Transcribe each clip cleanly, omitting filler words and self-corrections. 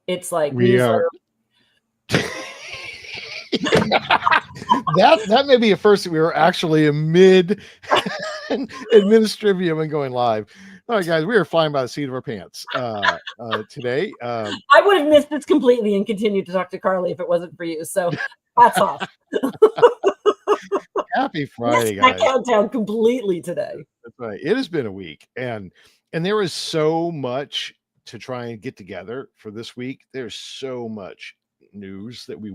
It's like we are. that may be a first. We were actually amid administrivium and going live. All right, guys, we are flying by the seat of our pants today. I would have missed this completely and continued to talk to Carly if it wasn't for you. So hats off. Happy Friday, guys. I countdown completely today. That's right. It has been a week, and there is so much to try and get together for this week. There's so much news that we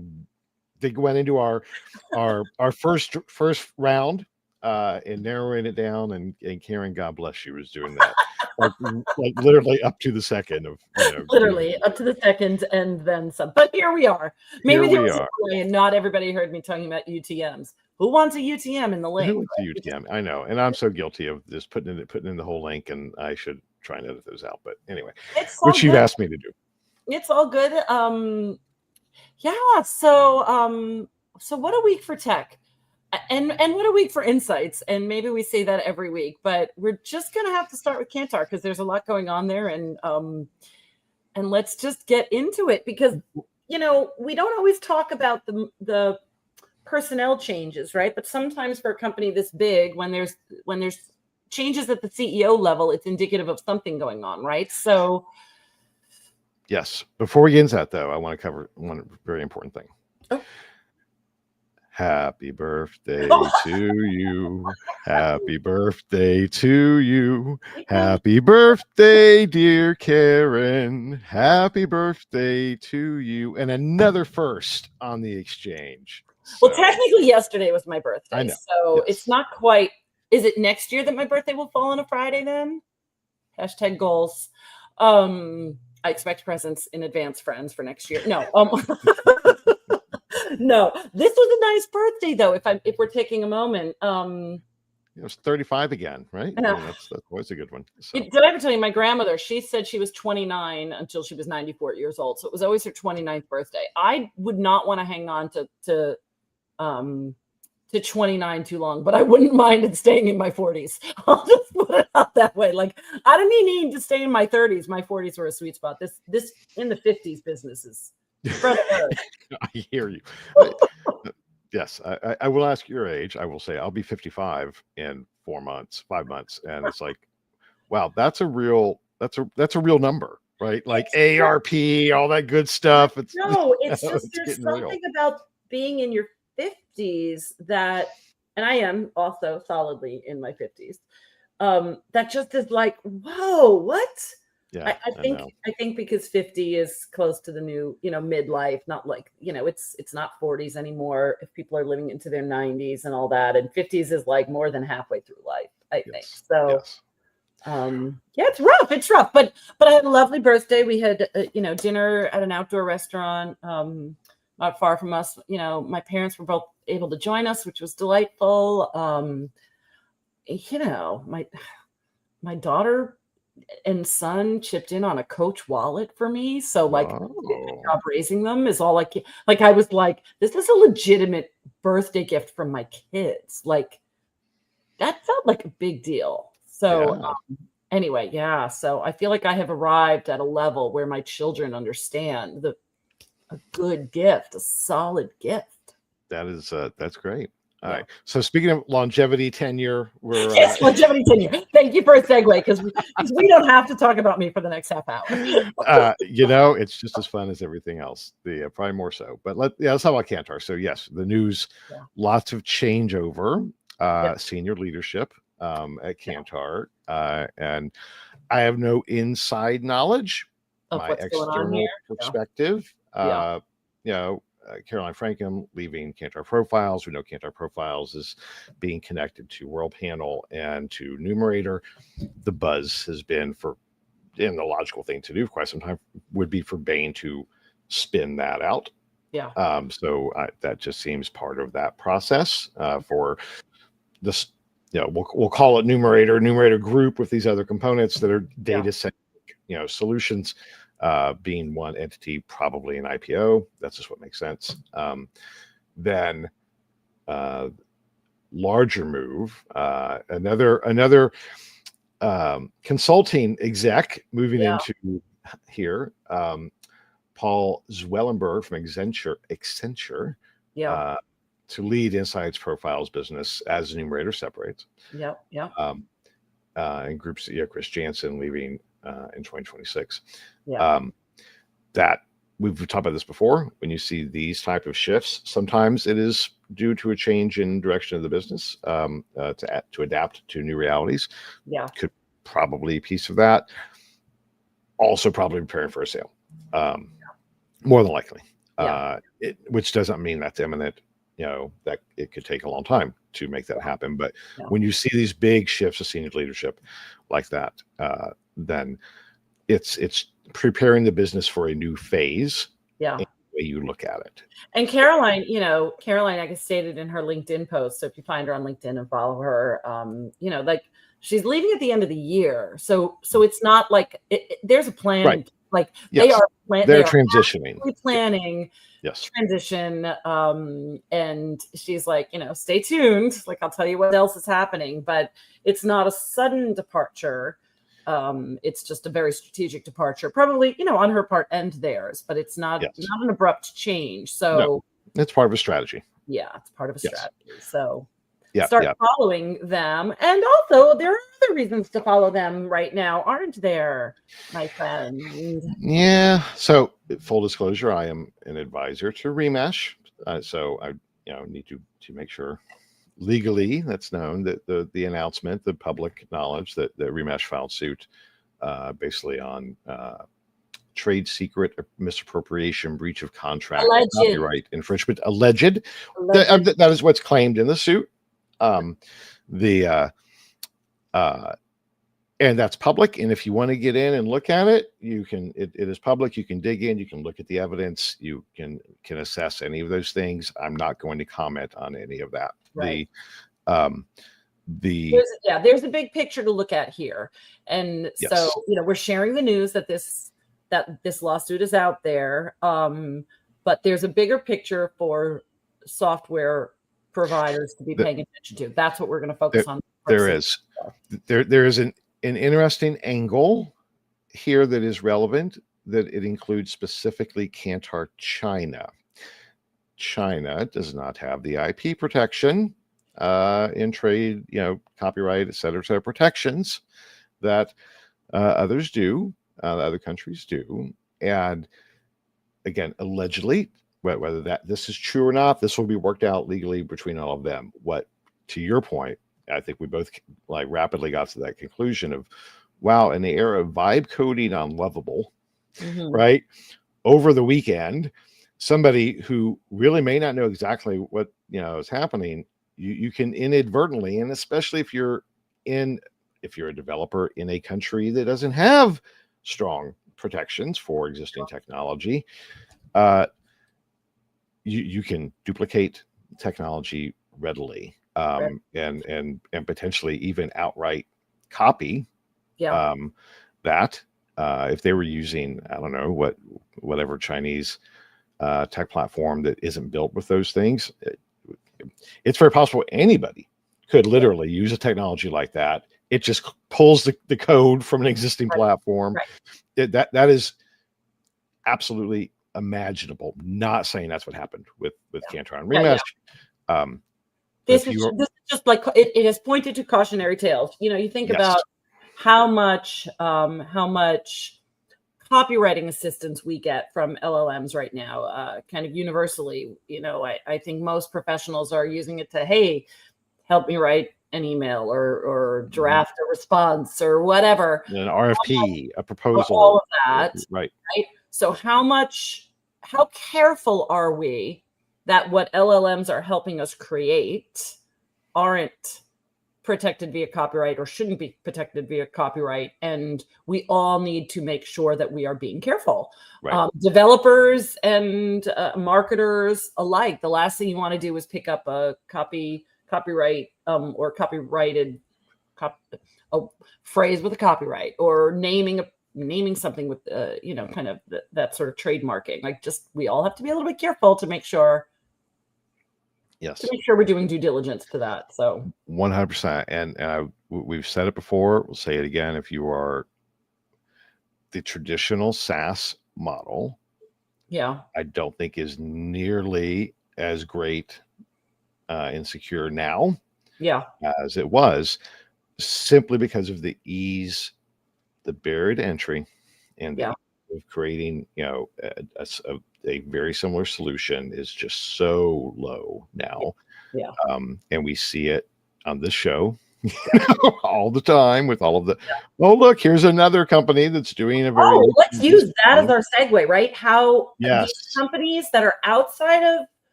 went into our first round and narrowing it down, and Karen, God bless you, was doing that like literally up to the second of literally up to the second and then some. But here we are. Maybe there was a way, and not everybody heard me talking about UTMs. Who wants a UTM in the link? Who wants a UTM? I know, and I'm so guilty of just putting in the whole link, and I should try and edit those out. But anyway, which you've asked me to do. It's all good. Yeah. So what a week for tech, and what a week for insights. And maybe we say that every week, but we're just gonna have to start with Kantar because there's a lot going on there, and let's just get into it because we don't always talk about the personnel changes, right? But sometimes for a company this big, when there's changes at the CEO level, it's indicative of something going on, right? So yes, before we get into that though, I want to cover one very important thing. Oh. Happy birthday to you. Happy birthday to you. Happy birthday, dear Karen. Happy birthday to you. And another first on the exchange. Well, technically yesterday was my birthday. I know. So It's not quite. Is it next year that my birthday will fall on a Friday then? Hashtag goals. I expect presents in advance, friends, for next year. No. No, this was a nice birthday though. If we're taking a moment, it was 35 again, right? I mean, that's always a good one. So. Did I ever tell you my grandmother? She said she was 29 until she was 94 years old, so it was always her 29th birthday. I would not want to hang on to 29 too long, but I wouldn't mind it staying in my 40s. I'll just put it out that way. Like I don't need to stay in my 30s. My 40s were a sweet spot. This in the 50s business is. I hear you. Yes, I will ask your age. I will say I'll be 55 in 5 months, and it's like, wow, that's a real number, right? Like ARP, all that good stuff. It's just there's something real about being in your 50s that, and I am also solidly in my 50s. That just is like, whoa, what? Yeah, I think because 50 is close to the new, midlife, not like, it's not 40s anymore if people are living into their 90s and all that. And 50s is like more than halfway through life, I think. So, it's rough, but I had a lovely birthday. We had, dinner at an outdoor restaurant, not far from us. My parents were both able to join us, which was delightful. My daughter and son chipped in on a Coach wallet for me. So job raising them is all I can. Like I was like, this is a legitimate birthday gift from my kids. Like that felt like a big deal. So anyway, so I feel like I have arrived at a level where my children understand a good gift, a solid gift. That is that's great. All right. So speaking of longevity, tenure, we're yes, longevity, tenure. Thank you for a segue because we don't have to talk about me for the next half hour. It's just as fun as everything else. Probably more so. But let's talk about Kantar. So yes, the news, lots of changeover, senior leadership at Kantar, and I have no inside knowledge. My external perspective, Caroline Frankum leaving Kantar Profiles. We know Kantar Profiles is being connected to World Panel and to Numerator. The buzz has been and the logical thing to do for quite some time would be for Bain to spin that out. Yeah. So that just seems part of that process for this. We'll call it Numerator Group with these other components that are data centric, solutions. Being one entity, probably an IPO. That's just what makes sense. Then larger move, another consulting exec moving into here. Paul Zwillenberg from Accenture Yeah. to lead Insights Profiles business as the numerator separates. Yep. Yep. And groups, Chris Jansen leaving in 2026. Yeah. That we've talked about this before. When you see these type of shifts, sometimes it is due to a change in direction of the business to adapt to new realities. Yeah. Could probably a piece of that. Also, probably preparing for a sale. More than likely. Which doesn't mean that's imminent. That it could take a long time to make that happen. But when you see these big shifts of senior leadership like that, then it's preparing the business for a new phase. Yeah. The way you look at it. And Caroline, I guess stated in her LinkedIn post. So if you find her on LinkedIn and follow her, like she's leaving at the end of the year. So it's not like there's a plan. Right. Like yes. They're transitioning. Planning. Yes. Transition. And she's like, stay tuned. Like, I'll tell you what else is happening, but it's not a sudden departure. It's just a very strategic departure, probably, on her part and theirs, but it's not an abrupt change. So it's part of a strategy. Yeah, it's part of a strategy. So Yeah, start following them. And also there are other reasons to follow them right now, aren't there, my friend? Yeah. So full disclosure, I am an advisor to Remesh. So I need to make sure legally that's known that the announcement, the public knowledge that Remesh filed suit basically on trade secret misappropriation, breach of contract, copyright infringement, alleged. That is what's claimed in the suit. And that's public. And if you want to get in and look at it, you can. It is public. You can dig in. You can look at the evidence. You can assess any of those things. I'm not going to comment on any of that. Right. There's a big picture to look at here, and so we're sharing the news that this lawsuit is out there. But there's a bigger picture for software providers to be paying attention to. That's what we're going to focus on. There is an interesting angle here that is relevant, that it includes specifically Kantar China. China does not have the IP protection in trade, copyright, et cetera, protections that others do, other countries do. And again, allegedly, whether this is true or not, this will be worked out legally between all of them. What, to your point, I think we both rapidly got to that conclusion of, wow, in the era of vibe coding on Lovable, right? Over the weekend, somebody who really may not know exactly what is happening, you can inadvertently, and especially if you're a developer in a country that doesn't have strong protections for existing technology, you can duplicate technology readily, and potentially even outright copy that if they were using, I don't know, whatever Chinese tech platform that isn't built with those things. It's very possible anybody could literally use a technology like that. It just pulls the code from an existing platform. That is absolutely imaginable. Not saying that's what happened with Kantar and Remesh. This is just like it has pointed to cautionary tales. You think about how much copywriting assistance we get from LLMs right now, kind of universally. I think most professionals are using it to, hey, help me write an email or draft a response or whatever. An RFP, a proposal. All of that. Right. So how careful are we that what LLMs are helping us create aren't protected via copyright or shouldn't be protected via copyright? And we all need to make sure that we are being careful. Developers and marketers alike. The last thing you want to do is pick up a copyright or copyrighted a phrase with a copyright, or naming something with kind of that sort of trademarking. We all have to be a little bit careful to make sure. Yes. To make sure we're doing due diligence to that. So 100%. And we've said it before. We'll say it again. If you are the traditional SaaS model, Yeah. I don't think is nearly as great and secure now Yeah. as it was, simply because of the ease, the barrier to entry, and the Yeah. ease of creating, a very similar solution is just so low now. Yeah. And we see it on this show all the time with all of the, oh, look, here's another company that's doing a very Oh, let's use that as thing. our segue, right? How these Yes. companies that are outside of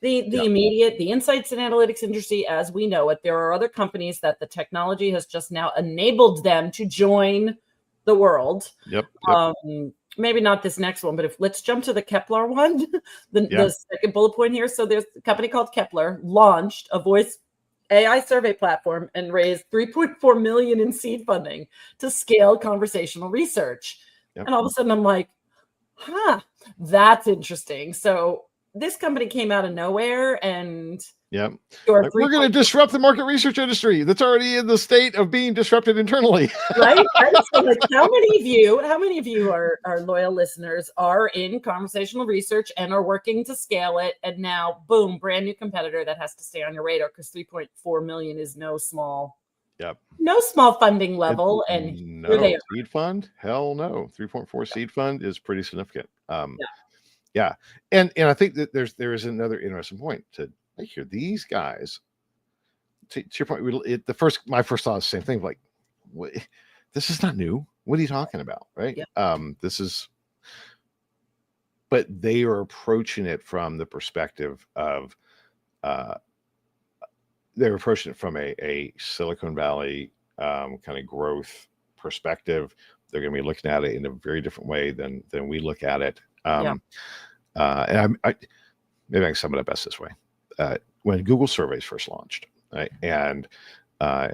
the Yeah. immediate, the insights and analytics industry as we know it, there are other companies that the technology has just now enabled them to join the world. Yep. Maybe not this next one, but let's jump to the Kepler one, Yeah. the second bullet point here. So there's a company called Kepler launched a voice AI survey platform and raised 3.4 million in seed funding to scale conversational research. Yep. And all of a sudden I'm like, that's interesting. So this company came out of nowhere and Yep. we're going to disrupt the market research industry that's already in the state of being disrupted internally. right? So like, how many of you are loyal listeners are in conversational research and are working to scale it? And now, boom, brand new competitor that has to stay on your radar because 3.4 million is no small funding level. And no here they are. seed fund. Hell no. 3.4 seed fund is pretty significant. Yeah. And I think that there is another interesting point to make here. These guys, to your point, my first thought is the same thing. Like, what, this is not new. What are you talking about? Right. Yeah. But they are approaching it from the perspective of, they're approaching it from a Silicon Valley kind of growth perspective. They're going to be looking at it in a very different way than we look at it. And maybe I can sum it up best this way. When Google Surveys first launched, right, and I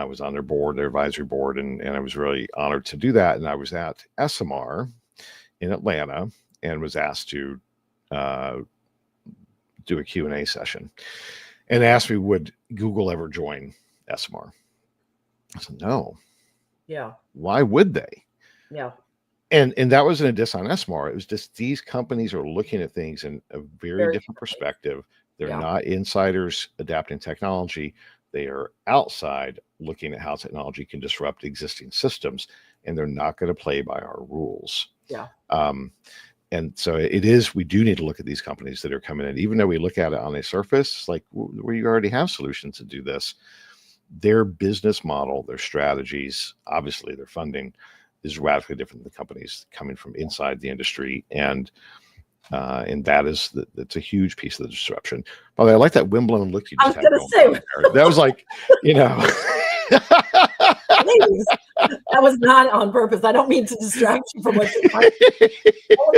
was on their board, their advisory board, and I was really honored to do that. And I was at SMR in Atlanta and was asked to do a Q&A session, and asked me, would Google ever join SMR? I said, no. Yeah. Why would they? Yeah. And that wasn't a diss on SMR. It was just these companies are looking at things in a very different perspective. They're not insiders adapting technology. They are outside looking at how technology can disrupt existing systems, and they're not going to play by our rules. Yeah. And so we do need to look at these companies that are coming in, even though we look at it on a surface, like where you already have solutions to do this. Their business model, their strategies, obviously their funding is radically different than the companies coming from inside the industry. And that's a huge piece of the disruption. By the way, I like that Wimbledon look you just had. I was going to say that was like, Please. That was not on purpose. I don't mean to distract you from what you're talking about.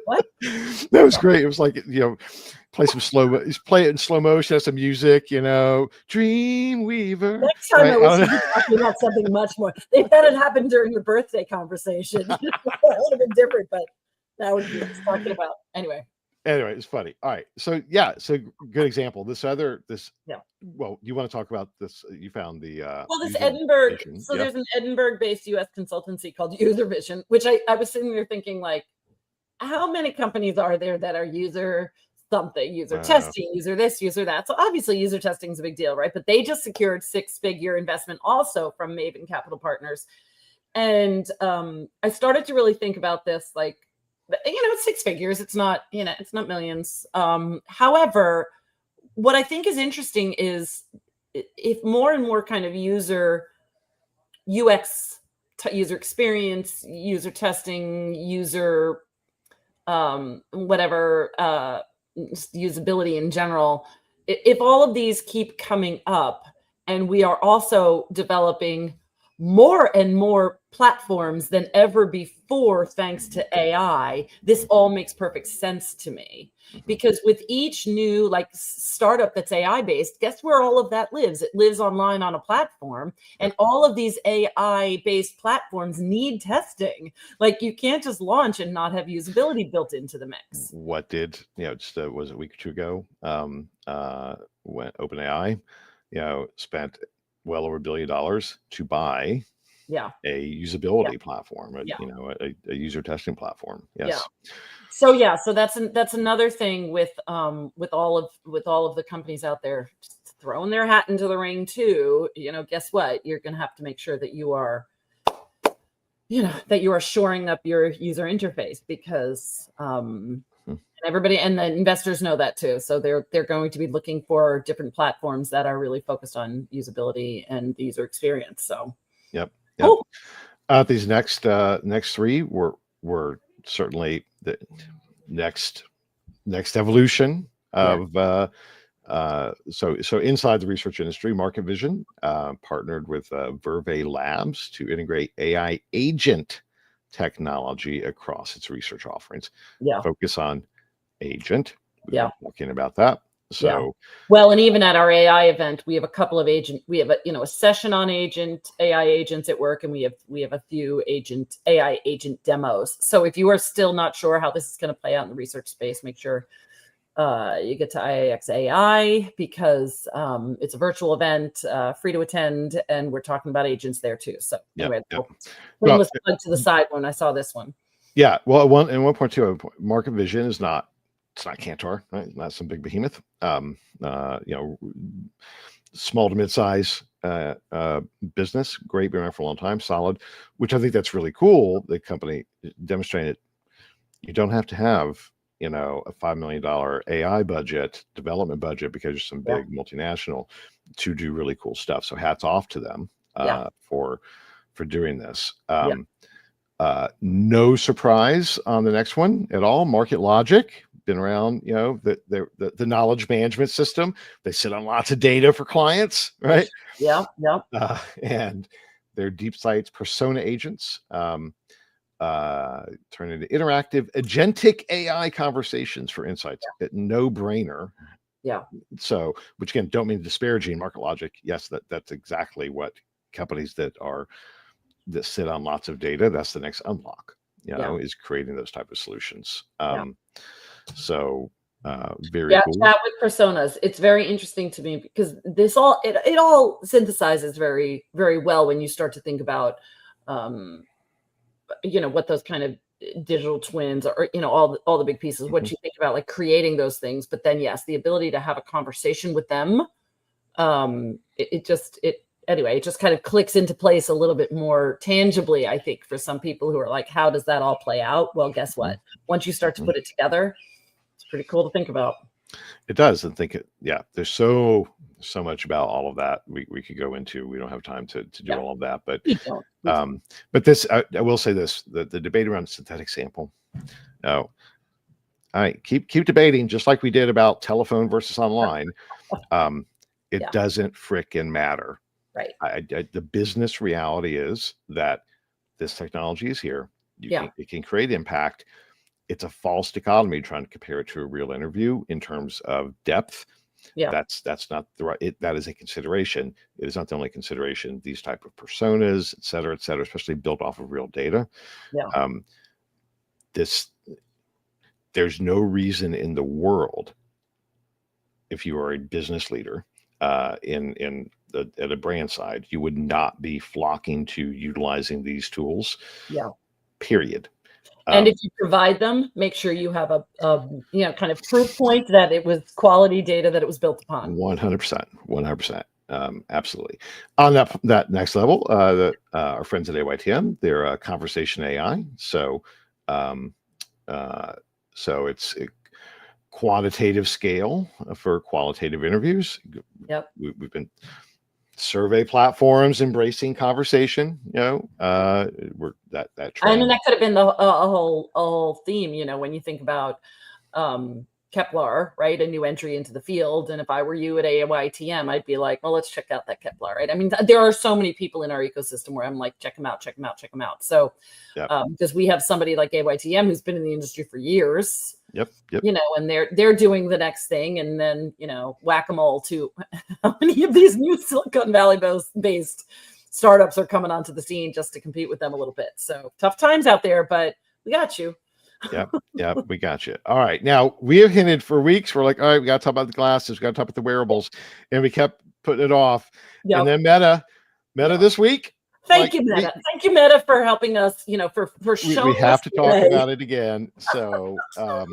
What? That was great. It was like, play it in slow motion, have some music, Dreamweaver. Next time I wish you'd be talking about something much more. If that had happened during your birthday conversation, that would have been different, but that would be what I was talking about. Anyway, it's funny. All right. So good example. Well, you want to talk about this? You found the this Edinburgh. So there's an Edinburgh-based US consultancy called UserVision, which I was sitting there thinking, like, how many companies are there that are user testing, user this, user that? So obviously user testing is a big deal, right? But they just secured 6-figure investment also from Maven Capital Partners. And I started to really think about this, like, it's 6 figures. It's not, it's not millions. However, what I think is interesting is if more and more kind of user UX, user experience, user testing, user usability in general, if all of these keep coming up and we are also developing more and more platforms than ever before thanks to AI, this all makes perfect sense to me. Because with each new startup that's AI based, guess where all of that lives? It lives online on a platform, and all of these AI based platforms need testing. Like, you can't just launch and not have usability built into the mix. What did was it a week or two ago when OpenAI spent well over $1 billion to buy Yeah. a usability platform, Yeah. a user testing platform. Yeah. Yes. So that's another thing with all of the companies out there throwing their hat into the ring too. Guess what? You're going to have to make sure that you are shoring up your user interface, because everybody and the investors know that too. So they're going to be looking for different platforms that are really focused on usability and the user experience. So Yep. cool. These next three were certainly the next evolution of so inside the research industry, MarketVision partnered with Verve Labs to integrate AI agent technology across its research offerings. Yeah. Focus on agent. We've Yeah. been talking about that. So well, and even at our AI event, we have a couple of we have a session on AI agents at work, and we have a few AI agent demos. So if you are still not sure how this is going to play out in the research space, make sure you get to IAX AI, because it's a virtual event, free to attend, and we're talking about agents there too. So anyway, plug to the side when I saw this one. Yeah, well, at 1.2, MarketVision is not. It's not Kantar, right? Not some big behemoth. Small to mid-size business, great, been around for a long time, solid. Which I think that's really cool. The company demonstrated you don't have to have a $5 million AI development budget, because you're some big multinational, to do really cool stuff. So hats off to them for doing this. No surprise on the next one at all. Market Logic, been around, the knowledge management system. They sit on lots of data for clients, right? Yeah. And their DeepSights persona agents turn into interactive agentic AI conversations for insights. No brainer. Yeah. So, which again, don't mean disparaging Market Logic. Yes, that's exactly what companies that sit on lots of data, that's the next unlock, is creating those type of solutions. So very cool. Chat with personas. It's very interesting to me, because this all synthesizes very, very well when you start to think about what those kind of digital twins are, all the big pieces, what you think about, like creating those things. But then yes, the ability to have a conversation with them, it just kind of clicks into place a little bit more tangibly, I think, for some people who are like, how does that all play out? Well, guess what? Once you start to put it together, it's pretty cool to think about. It does. And there's so much about all of that we could go into. We don't have time to do all of that, but but this, I will say this, the debate around synthetic sample. No, all right, keep debating, just like we did about telephone versus online. It doesn't frickin' matter. Right. The business reality is that this technology is here. It can create impact. It's a false dichotomy trying to compare it to a real interview in terms of depth. That's not the right. That is a consideration. It is not the only consideration. These type of personas, et cetera, especially built off of real data. There's no reason in the world, if you are a business leader at a brand side, you would not be flocking to utilizing these tools. Period. And if you provide them, make sure you have a kind of proof point that it was quality data that it was built upon. 100%. Absolutely. On that next level, our friends at aytm, they're conversation AI. So it's a quantitative scale for qualitative interviews. We've been survey platforms embracing conversation, we're that trend. I mean, that could have been a whole theme, when you think about Keplar, right? A new entry into the field. And if I were you at aytm, I'd be like, well, let's check out that Keplar, right? I mean, there are so many people in our ecosystem where I'm like, check them out. So because we have somebody like aytm who's been in the industry for years. And they're doing the next thing, and then whack-a-mole to how many of these new Silicon Valley based startups are coming onto the scene just to compete with them a little bit. So tough times out there, but we got you. We got you. All right, now we have hinted for weeks. We're like, all right, we got to talk about the glasses, we got to talk about the wearables, and we kept putting it off. And then Meta this week. Thank you, Meta. Thank you, Meta, for helping us, for showing we have us to talk the way. about it again. So, and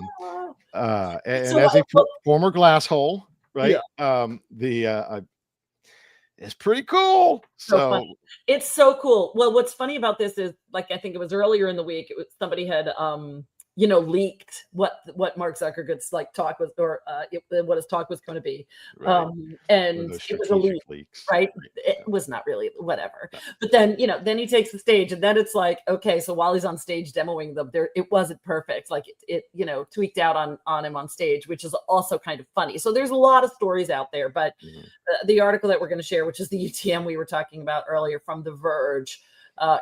So, as a former glass hole, right? Yeah. It's pretty cool. So So funny. It's so cool. Well, what's funny about this is, like, I think it was earlier in the week, it was somebody had leaked what Mark Zuckerberg's like talk was, or what his talk was going to be. right. And Those it was a leak, strategic leaks. right? It was not really, whatever. But then, then he takes the stage, and then it's like, okay, so while he's on stage demoing them, it wasn't perfect. Like it tweaked out on him on stage, which is also kind of funny. So there's a lot of stories out there, but the article that we're going to share, which is the UTM we were talking about earlier from The Verge,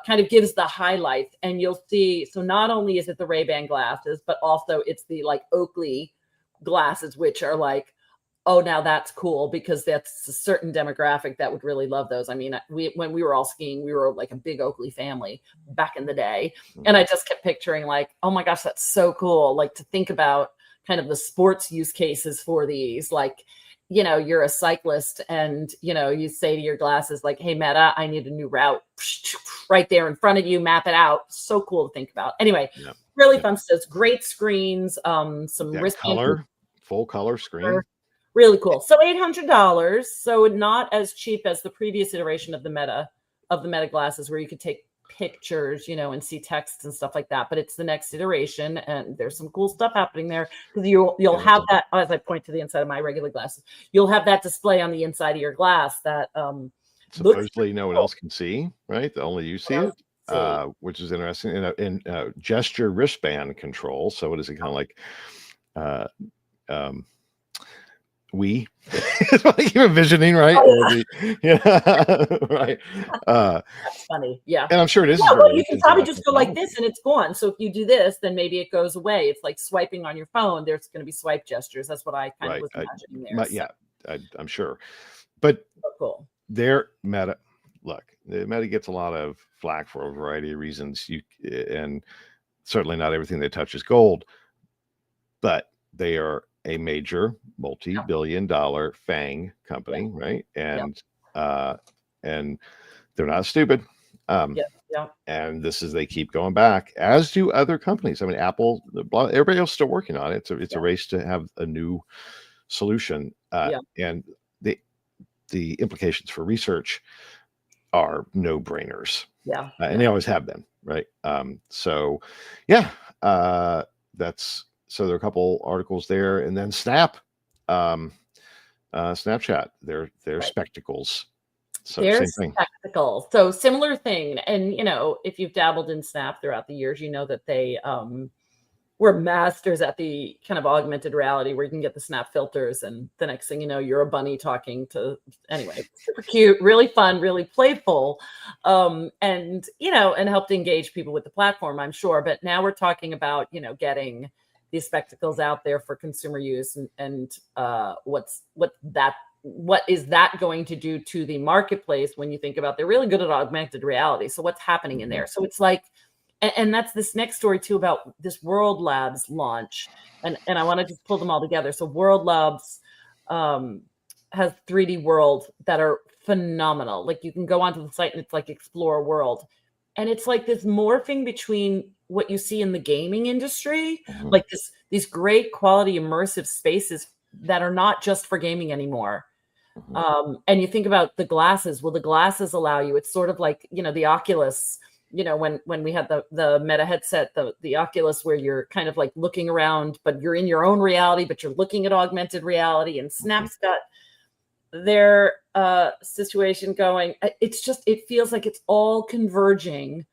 kind of gives the highlights, and you'll see. So not only is it the Ray-Ban glasses, but also it's the like Oakley glasses, which are like, oh, now that's cool, because that's a certain demographic that would really love those. I mean, when we were all skiing, we were like a big Oakley family back in the day, and I just kept picturing like, oh my gosh, that's so cool. Like, to think about kind of the sports use cases for these, like, you're a cyclist, and you say to your glasses like, hey Meta, I need a new route, right there in front of you, map it out. So cool to think about. Anyway, really fun stuff. Great screens, some color, full color screen, really cool. So $800, so not as cheap as the previous iteration of the Meta glasses, where you could take pictures, and see text and stuff like that. But it's the next iteration, and there's some cool stuff happening there, because you'll have that, as I point to the inside of my regular glasses, you'll have that display on the inside of your glass that supposedly no one else can see, right? Only you see it, which is interesting. In gesture wristband control. So what is it, kind of like it's what you're envisioning, right? Right. That's funny. Yeah. And I'm sure it is. Yeah, well, you can probably just go like this and it's gone. So if you do this, then maybe it goes away. It's like swiping on your phone. There's going to be swipe gestures. That's what I kind of was imagining there. Yeah, I'm sure. But cool. Their Meta, look, the Meta gets a lot of flack for a variety of reasons. And certainly not everything they touch is gold, but they are a major multi-billion-dollar FANG company, right? And and they're not stupid. And they keep going back, as do other companies. I mean, Apple, everybody else is still working on it. It's a race to have a new solution. And the implications for research are no-brainers. And they always have been, right? So there are a couple articles there, and then Snapchat, their spectacles. So their same thing. Spectacles. So similar thing. And if you've dabbled in Snap throughout the years, that they were masters at the kind of augmented reality, where you can get the Snap filters, and the next thing you know, you're a bunny talking to, anyway, super cute, really fun, really playful, and helped engage people with the platform, I'm sure. But now we're talking about getting these spectacles out there for consumer use, and what is that going to do to the marketplace? When you think about, they're really good at augmented reality. So what's happening in there? So it's like, and that's this next story too, about this World Labs launch, and I want to just pull them all together. So World Labs has 3D World that are phenomenal. Like, you can go onto the site and it's like Explore World, and it's like this morphing between what you see in the gaming industry, like these great quality immersive spaces that are not just for gaming anymore. And you think about the glasses. Well, the glasses allow you, it's sort of like, the Oculus, when we had the Meta headset, the Oculus, where you're kind of like looking around, but you're in your own reality, but you're looking at augmented reality. And Snap's got their situation going. It feels like it's all converging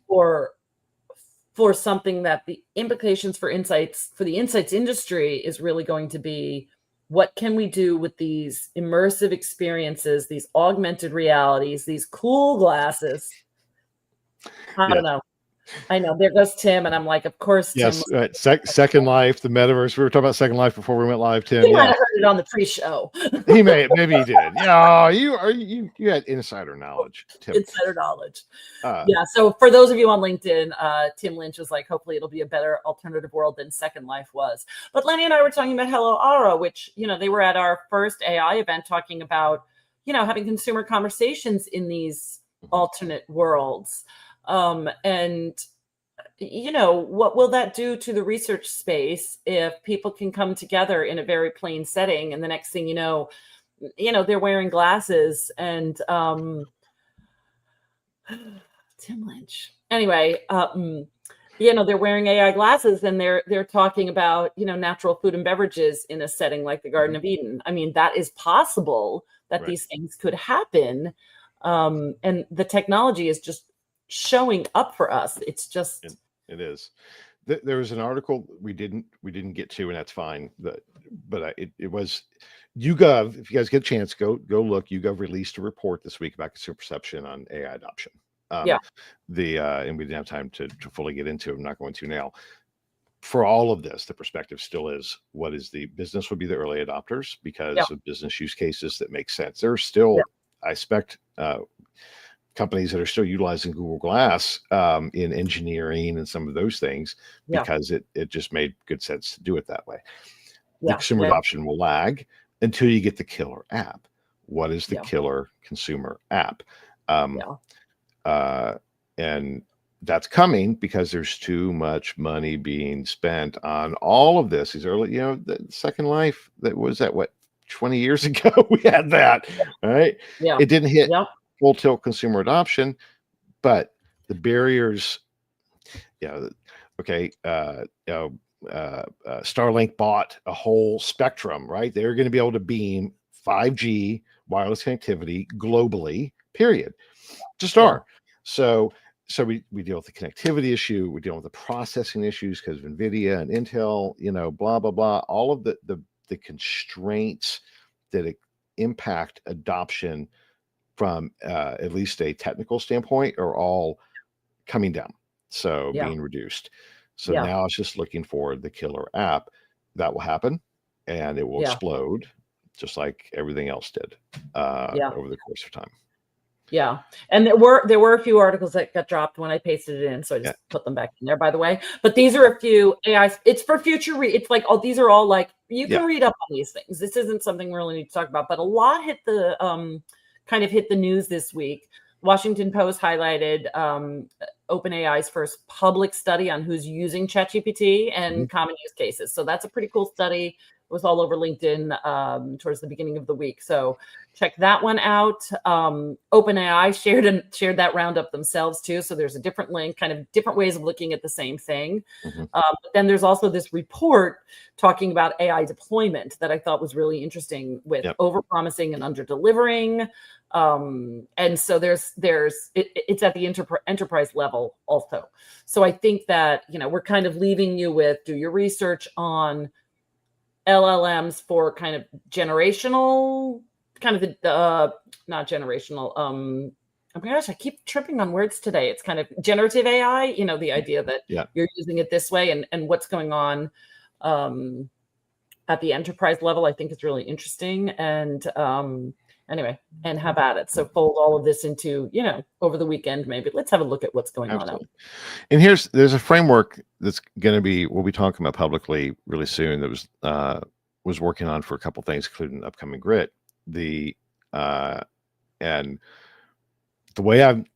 for something that the implications for the insights industry is really going to be, what can we do with these immersive experiences, these augmented realities, these cool glasses? I don't know. I know, there goes Tim, and I'm like, of course, Tim. Yes, right. Second Life, the metaverse. We were talking about Second Life before we went live, Tim. He might have heard it on the pre-show. Maybe he did. Yeah, you had insider knowledge, Tim. Insider knowledge. So for those of you on LinkedIn, Tim Lynch was like, hopefully it'll be a better alternative world than Second Life was. But Lenny and I were talking about Hello Aura, which, they were at our first AI event talking about, having consumer conversations in these alternate worlds. And what will that do to the research space if people can come together in a very plain setting, and the next thing they're wearing glasses and Tim Lynch. Anyway, they're wearing AI glasses and they're talking about, natural food and beverages in a setting like the Garden of Eden. I mean, that is possible that Right. these things could happen. And the technology is just showing up for us. It's just It is. There was an article we didn't get to, and that's fine. But it was YouGov. If you guys get a chance, go look. YouGov released a report this week about consumer perception on AI adoption. Yeah. And we didn't have time to fully get into it. I'm not going to now. For all of this, the perspective still is, what is the business would be the early adopters because of business use cases that make sense. There are still, I expect, companies that are still utilizing Google Glass in engineering and some of those things because it just made good sense to do it that way. The consumer adoption will lag until you get the killer app. What is the killer consumer app? And that's coming because there's too much money being spent on all of this. These early, the Second Life, that was at 20 years ago, we had that, right? Yeah. It didn't hit full tilt consumer adoption, but the barriers, Starlink bought a whole spectrum, right? They're going to be able to beam 5G wireless connectivity globally, period. Just are. So we deal with the connectivity issue. We deal with the processing issues because of NVIDIA and Intel, blah, blah, blah. All of the constraints that impact adoption from at least a technical standpoint are all coming down. So being reduced. So now it's just looking for the killer app that will happen, and it will explode just like everything else did over the course of time. Yeah. And there were a few articles that got dropped when I pasted it in. So I just put them back in there, by the way. But these are a few AIs. It's for future it's like, these are all like, you can read up on these things. This isn't something we really need to talk about, but a lot hit the kind of hit the news this week. Washington Post highlighted OpenAI's first public study on who's using ChatGPT and common use cases. So that's a pretty cool study. It was all over LinkedIn towards the beginning of the week. So check that one out. OpenAI shared that roundup themselves too. So there's a different link, kind of different ways of looking at the same thing. But then there's also this report talking about AI deployment that I thought was really interesting with overpromising and under-delivering. And so it's at the enterprise level also. So I think that, we're kind of leaving you with, do your research on LLMs for kind of generational, kind of not generational. Oh my gosh, I keep tripping on words today. It's kind of generative AI, the idea that you're using it this way and what's going on at the enterprise level, I think is really interesting. And anyway, and have at it. So fold all of this into, over the weekend, maybe let's have a look at what's going on out. And there's a framework that's going to we'll be talking about publicly really soon that was working on for a couple things, including upcoming Grit. And the way I'm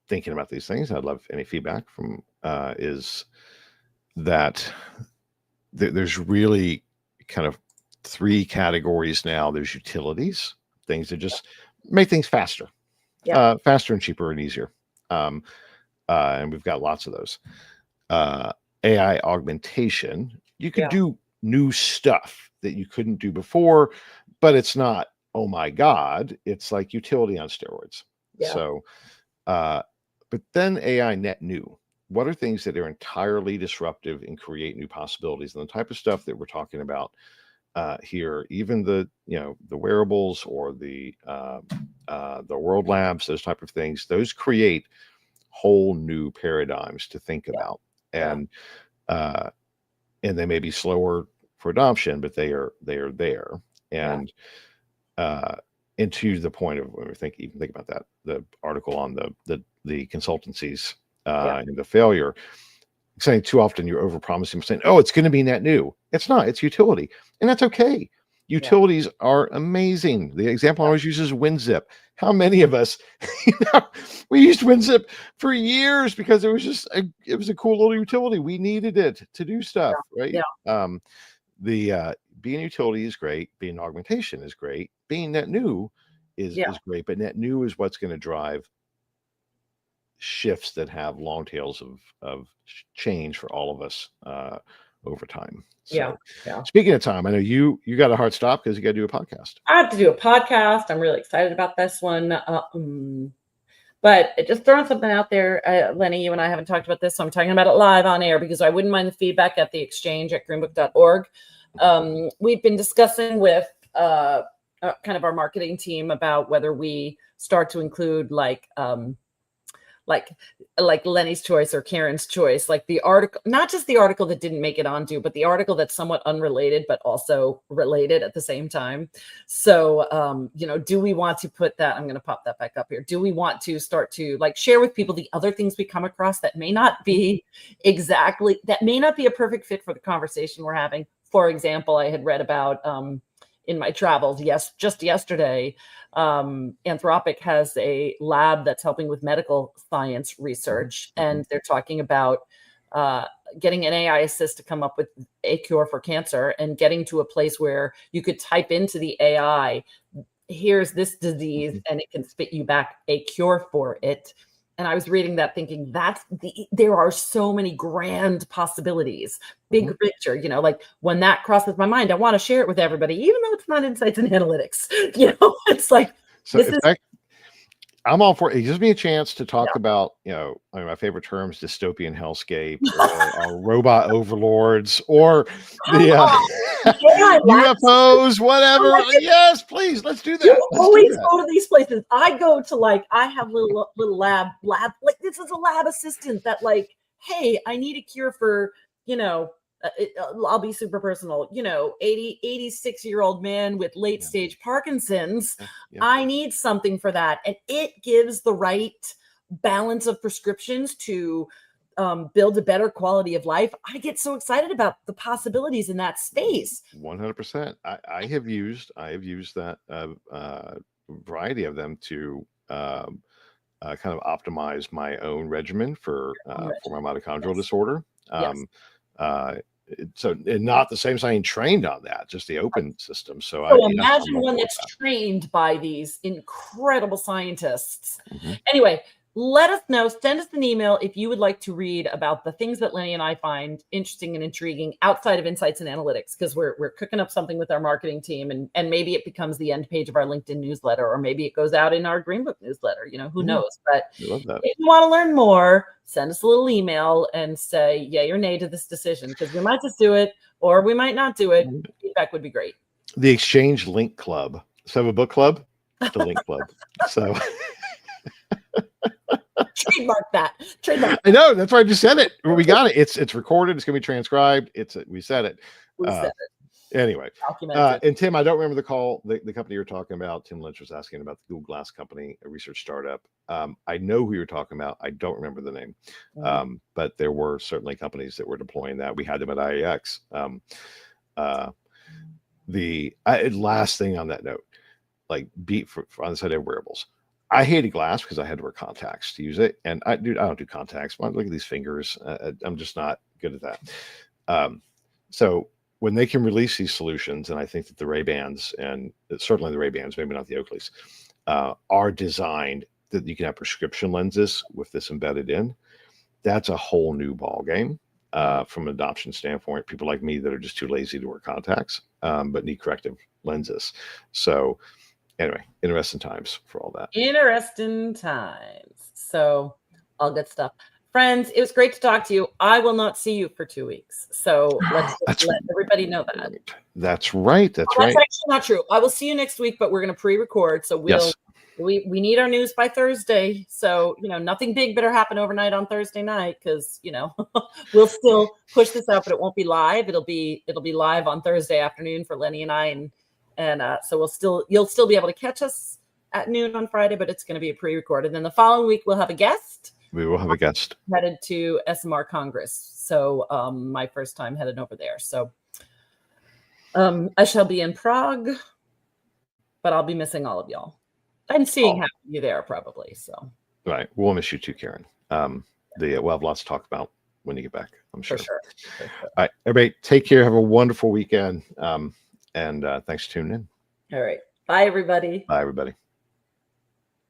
thinking about these things, I'd love any feedback from, is that there's really kind of three categories now. There's utilities, things that just make things faster, faster and cheaper and easier. And we've got lots of those. AI augmentation, you could do new stuff that you couldn't do before, but it's not, oh my God, it's like utility on steroids. So, but then AI net new. What are things that are entirely disruptive and create new possibilities? And the type of stuff that we're talking about here, even the wearables or the World Labs, those type of things, those create whole new paradigms to think about. And they may be slower for adoption, but they are there. And and to the point of when we think about that, the article on the consultancies and the failure, saying too often you're overpromising, saying, oh, it's going to be net new. It's not, it's utility. And that's okay. Utilities are amazing. The example I always use is WinZip. how many of us, we used WinZip for years because it was just it was a cool little utility. We needed it to do stuff, right? Yeah. Being utility is great. Being augmentation is great. Being net new is great. But net new is what's going to drive shifts that have long tails of change for all of us over time. So speaking of time, I know you got a hard stop because you got to do a podcast. I have to do a podcast. I'm really excited about this one. But just throwing something out there, Lenny, you and I haven't talked about this, so I'm talking about it live on air because I wouldn't mind the feedback at the exchange at greenbook.org. We've been discussing with kind of our marketing team about whether we start to include like Lenny's choice or Karen's choice, like the article, not just the article that didn't make it onto, but the article that's somewhat unrelated, but also related at the same time. So, do we want to put that? I'm going to pop that back up here. Do we want to start to like share with people the other things we come across that may not be that may not be a perfect fit for the conversation we're having? For example, I had read about in my travels, just yesterday, Anthropic has a lab that's helping with medical science research, and they're talking about getting an AI assist to come up with a cure for cancer and getting to a place where you could type into the AI, here's this disease, and it can spit you back a cure for it. And I was reading that thinking there are so many grand possibilities, big picture, like when that crosses my mind, I want to share it with everybody, even though it's not insights and analytics, it's like, so I'm all for it. It gives me a chance to talk about, my favorite terms, dystopian hellscape, or robot overlords, or the UFOs, whatever. Yes, please, let's do that. You always go to these places. I go to I have little lab, like this is a lab assistant that hey, I need a cure for, I'll be super personal, 86-year-old man with late stage Parkinson's. I need something for that. And it gives the right balance of prescriptions to build a better quality of life. I get so excited about the possibilities in that space. 100%. I have used that variety of them to kind of optimize my own regimen for my mitochondrial disorder. So not the same as I ain't trained on that, just the open system. So imagine one that's trained by these incredible scientists. Anyway, let us know, send us an email if you would like to read about the things that Lenny and I find interesting and intriguing outside of insights and analytics, because we're cooking up something with our marketing team, and maybe it becomes the end page of our LinkedIn newsletter, or maybe it goes out in our Green Book newsletter, who knows. But if you want to learn more, send us a little email and say yay or nay to this decision, because we might just do it or we might not do it. Feedback would be great. The Exchange Link Club. So have a book club, the Link Club. So trademark that. Trademark. I know, that's why I just said it. We got it. It's recorded. It's gonna be transcribed. We said it. We said it. Anyway, and Tim, I don't remember the company you were talking about. Tim Lynch was asking about the Google Glass company, a research startup. I know who you're talking about. I don't remember the name, but there were certainly companies that were deploying that. We had them at IAX. The last thing on that note, like on the side of wearables, I hated glass because I had to wear contacts to use it, and I don't do contacts. Look at these fingers. I'm just not good at that. So when they can release these solutions, and I think that the Ray-Bans, and certainly the Ray-Bans, maybe not the Oakleys, are designed that you can have prescription lenses with this embedded in, that's a whole new ball game from an adoption standpoint. People like me that are just too lazy to wear contacts, but need corrective lenses. So anyway, interesting times for all that. Interesting times. So all good stuff. Friends, it was great to talk to you. I will not see you for 2 weeks. So let's let everybody know that. That's right. That's actually not true. I will see you next week, but we're going to pre-record. So we need our news by Thursday. So, nothing big better happen overnight on Thursday night, because, we'll still push this out, but it won't be live. It'll be live on Thursday afternoon for Lenny and I. And so you'll still be able to catch us at noon on Friday, but it's going to be a pre-record. And then the following week, we'll have a guest. We will have a guest. Headed to SMR Congress. So my first time headed over there. So I shall be in Prague, but I'll be missing all of y'all. And seeing half of you there probably. So right, we'll miss you too, Karen. We'll have lots to talk about when you get back, I'm sure. For sure. All right, everybody, take care. Have a wonderful weekend. And thanks for tuning in. All right. Bye, everybody. Bye, everybody.